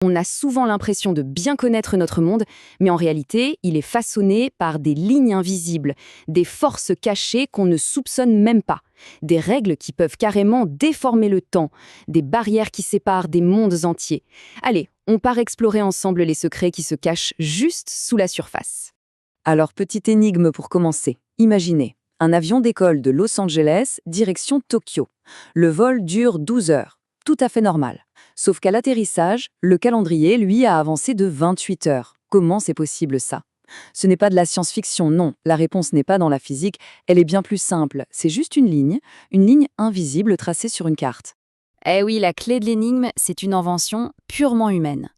On a souvent l'impression de bien connaître notre monde, mais en réalité, il est façonné par des lignes invisibles, des forces cachées qu'on ne soupçonne même pas, des règles qui peuvent carrément déformer le temps, des barrières qui séparent des mondes entiers. Allez, on part explorer ensemble les secrets qui se cachent juste sous la surface. Alors, petite énigme pour commencer. Imaginez, un avion décolle de Los Angeles, direction Tokyo. Le vol dure 12 heures, tout à fait normal. Sauf qu'à l'atterrissage, le calendrier, lui, a avancé de 28 heures. Comment c'est possible ça? Ce n'est pas de la science-fiction, non. La réponse n'est pas dans la physique, elle est bien plus simple. C'est juste une ligne invisible tracée sur une carte. Eh oui, la clé de l'énigme, c'est une invention purement humaine.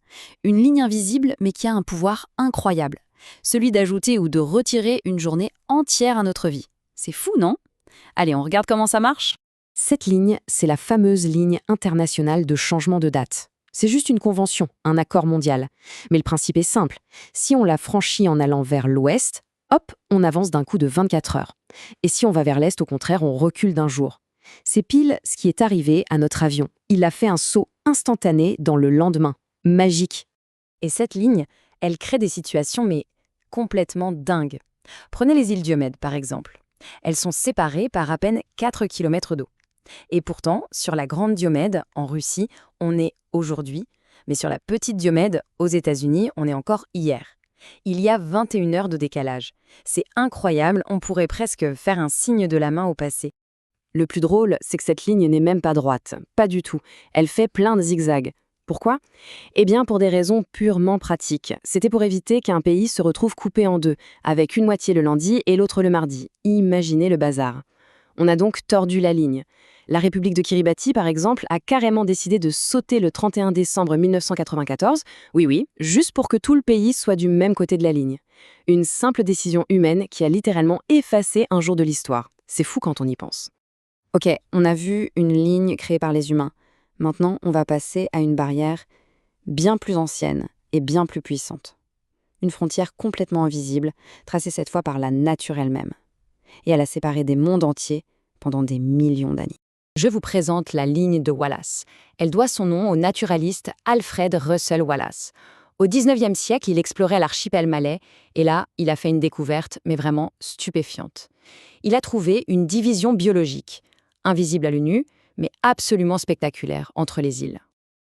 Une ligne invisible, mais qui a un pouvoir incroyable. Celui d'ajouter ou de retirer une journée entière à notre vie. C'est fou, non? Allez, on regarde comment ça marche? Cette ligne, c'est la fameuse ligne internationale de changement de date. C'est juste une convention, un accord mondial. Mais le principe est simple. Si on la franchit en allant vers l'ouest, hop, on avance d'un coup de 24 heures. Et si on va vers l'est, au contraire, on recule d'un jour. C'est pile ce qui est arrivé à notre avion. Il a fait un saut instantané dans le lendemain. Magique. Et cette ligne, elle crée des situations mais complètement dingues. Prenez les îles Diomède, par exemple. Elles sont séparées par à peine 4 km d'eau. Et pourtant, sur la Grande Diomède, en Russie, on est aujourd'hui, mais sur la Petite Diomède, aux États-Unis, on est encore hier. Il y a 21 heures de décalage. C'est incroyable, on pourrait presque faire un signe de la main au passé. Le plus drôle, c'est que cette ligne n'est même pas droite. Pas du tout. Elle fait plein de zigzags. Pourquoi? Eh bien, pour des raisons purement pratiques. C'était pour éviter qu'un pays se retrouve coupé en deux, avec une moitié le lundi et l'autre le mardi. Imaginez le bazar. On a donc tordu la ligne. La République de Kiribati, par exemple, a carrément décidé de sauter le 31 décembre 1994, oui, juste pour que tout le pays soit du même côté de la ligne. Une simple décision humaine qui a littéralement effacé un jour de l'histoire. C'est fou quand on y pense. Ok, on a vu une ligne créée par les humains. Maintenant, on va passer à une barrière bien plus ancienne et bien plus puissante. Une frontière complètement invisible, tracée cette fois par la nature elle-même. Et elle a séparé des mondes entiers pendant des millions d'années. Je vous présente la ligne de Wallace. Elle doit son nom au naturaliste Alfred Russel Wallace. Au XIXe siècle, il explorait l'archipel malais et là, il a fait une découverte, mais vraiment stupéfiante. Il a trouvé une division biologique, invisible à l'œil nu, mais absolument spectaculaire entre les îles.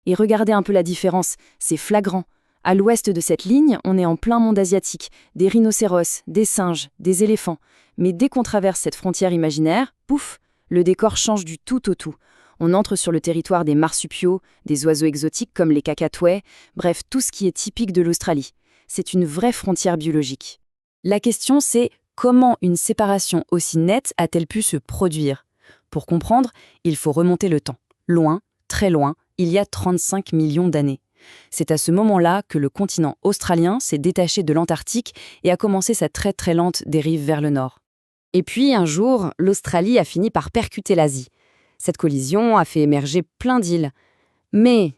Et regardez un peu la différence, c'est flagrant. À l'ouest de cette ligne, on est en plein monde asiatique, des rhinocéros, des singes, des éléphants. Mais dès qu'on traverse cette frontière imaginaire, pouf, le décor change du tout au tout. On entre sur le territoire des marsupiaux, des oiseaux exotiques comme les cacatoès, bref, tout ce qui est typique de l'Australie. C'est une vraie frontière biologique. La question c'est, comment une séparation aussi nette a-t-elle pu se produire? Pour comprendre, il faut remonter le temps. Loin, très loin, il y a 35 millions d'années. C'est à ce moment-là que le continent australien s'est détaché de l'Antarctique et a commencé sa très très lente dérive vers le nord. Et puis, un jour, l'Australie a fini par percuter l'Asie. Cette collision a fait émerger plein d'îles. Mais,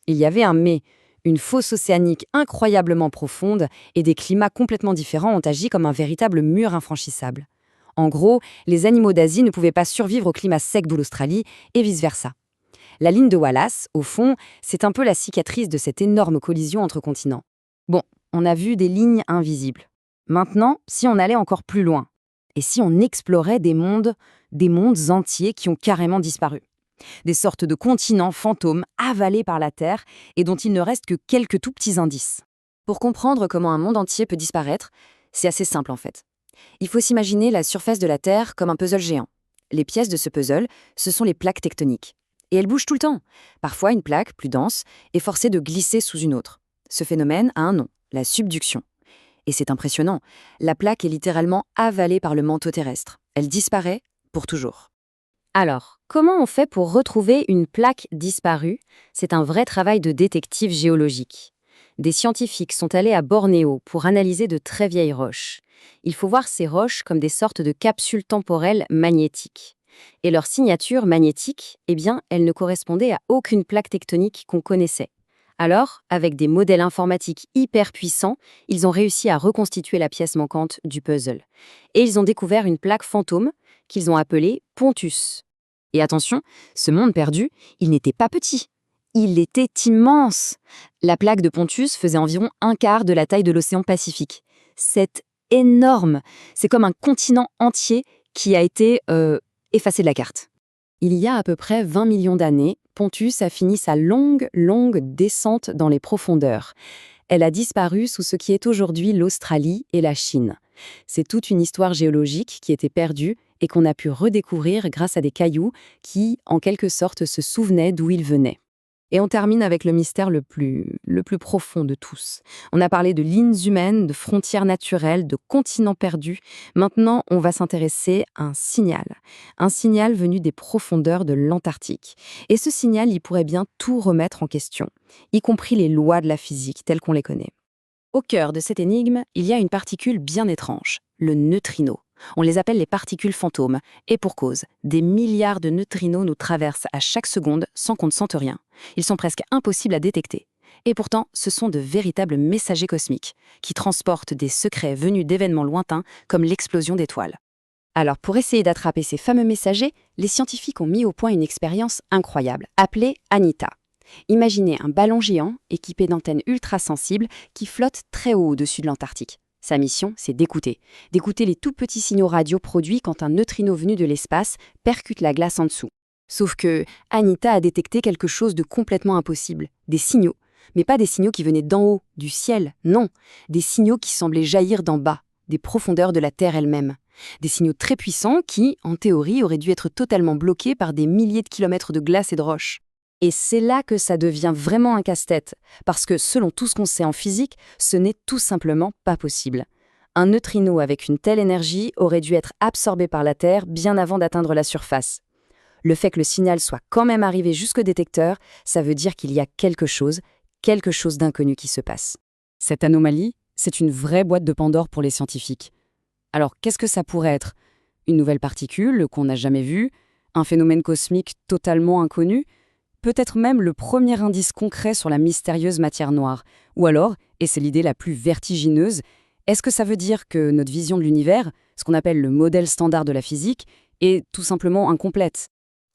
il y avait un mais, une fosse océanique incroyablement profonde et des climats complètement différents ont agi comme un véritable mur infranchissable. En gros, les animaux d'Asie ne pouvaient pas survivre au climat sec de l'Australie et vice-versa. La ligne de Wallace, au fond, c'est un peu la cicatrice de cette énorme collision entre continents. Bon, on a vu des lignes invisibles. Maintenant, si on allait encore plus loin, et si on explorait des mondes entiers qui ont carrément disparu. Des sortes de continents fantômes avalés par la Terre et dont il ne reste que quelques tout petits indices. Pour comprendre comment un monde entier peut disparaître, c'est assez simple en fait. Il faut s'imaginer la surface de la Terre comme un puzzle géant. Les pièces de ce puzzle, ce sont les plaques tectoniques. Et elles bougent tout le temps. Parfois, une plaque, plus dense, est forcée de glisser sous une autre. Ce phénomène a un nom, la subduction. Et c'est impressionnant. La plaque est littéralement avalée par le manteau terrestre. Elle disparaît pour toujours. Alors, comment on fait pour retrouver une plaque disparue? C'est un vrai travail de détective géologique. Des scientifiques sont allés à Bornéo pour analyser de très vieilles roches. Il faut voir ces roches comme des sortes de capsules temporelles magnétiques. Et leur signature magnétique, eh bien, elle ne correspondait à aucune plaque tectonique qu'on connaissait. Alors, avec des modèles informatiques hyper puissants, ils ont réussi à reconstituer la pièce manquante du puzzle. Et ils ont découvert une plaque fantôme qu'ils ont appelée Pontus. Et attention, ce monde perdu, il n'était pas petit. Il était immense. La plaque de Pontus faisait environ un quart de la taille de l'océan Pacifique. C'est énorme. C'est comme un continent entier qui a été effacé de la carte. Il y a à peu près 20 millions d'années, Pontus a fini sa longue descente dans les profondeurs. Elle a disparu sous ce qui est aujourd'hui l'Australie et la Chine. C'est toute une histoire géologique qui était perdue et qu'on a pu redécouvrir grâce à des cailloux qui, en quelque sorte, se souvenaient d'où ils venaient. Et on termine avec le mystère le plus profond de tous. On a parlé de lignes humaines, de frontières naturelles, de continents perdus. Maintenant, on va s'intéresser à un signal. Un signal venu des profondeurs de l'Antarctique. Et ce signal, il pourrait bien tout remettre en question, y compris les lois de la physique telles qu'on les connaît. Au cœur de cette énigme, il y a une particule bien étrange, le neutrino. On les appelle les particules fantômes, et pour cause, des milliards de neutrinos nous traversent à chaque seconde sans qu'on ne sente rien. Ils sont presque impossibles à détecter. Et pourtant, ce sont de véritables messagers cosmiques, qui transportent des secrets venus d'événements lointains comme l'explosion d'étoiles. Alors pour essayer d'attraper ces fameux messagers, les scientifiques ont mis au point une expérience incroyable, appelée ANITA. Imaginez un ballon géant équipé d'antennes ultra-sensibles qui flotte très haut au-dessus de l'Antarctique. Sa mission, c'est d'écouter les tout petits signaux radio produits quand un neutrino venu de l'espace percute la glace en dessous. Sauf que Anita a détecté quelque chose de complètement impossible, des signaux. Mais pas des signaux qui venaient d'en haut, du ciel, non. Des signaux qui semblaient jaillir d'en bas, des profondeurs de la Terre elle-même. Des signaux très puissants qui, en théorie, auraient dû être totalement bloqués par des milliers de kilomètres de glace et de roches. Et c'est là que ça devient vraiment un casse-tête, parce que selon tout ce qu'on sait en physique, ce n'est tout simplement pas possible. Un neutrino avec une telle énergie aurait dû être absorbé par la Terre bien avant d'atteindre la surface. Le fait que le signal soit quand même arrivé jusqu'au détecteur, ça veut dire qu'il y a quelque chose d'inconnu qui se passe. Cette anomalie, c'est une vraie boîte de Pandore pour les scientifiques. Alors qu'est-ce que ça pourrait être? Une nouvelle particule qu'on n'a jamais vue? Un phénomène cosmique totalement inconnu? Peut-être même le premier indice concret sur la mystérieuse matière noire. Ou alors, et c'est l'idée la plus vertigineuse, est-ce que ça veut dire que notre vision de l'univers, ce qu'on appelle le modèle standard de la physique, est tout simplement incomplète?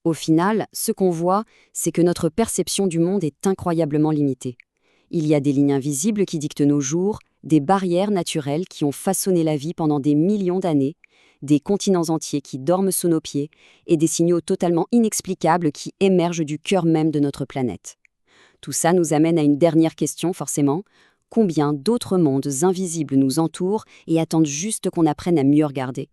Au final, ce qu'on voit, c'est que notre perception du monde est incroyablement limitée. Il y a des lignes invisibles qui dictent nos jours, des barrières naturelles qui ont façonné la vie pendant des millions d'années, des continents entiers qui dorment sous nos pieds et des signaux totalement inexplicables qui émergent du cœur même de notre planète. Tout ça nous amène à une dernière question, forcément. Combien d'autres mondes invisibles nous entourent et attendent juste qu'on apprenne à mieux regarder ?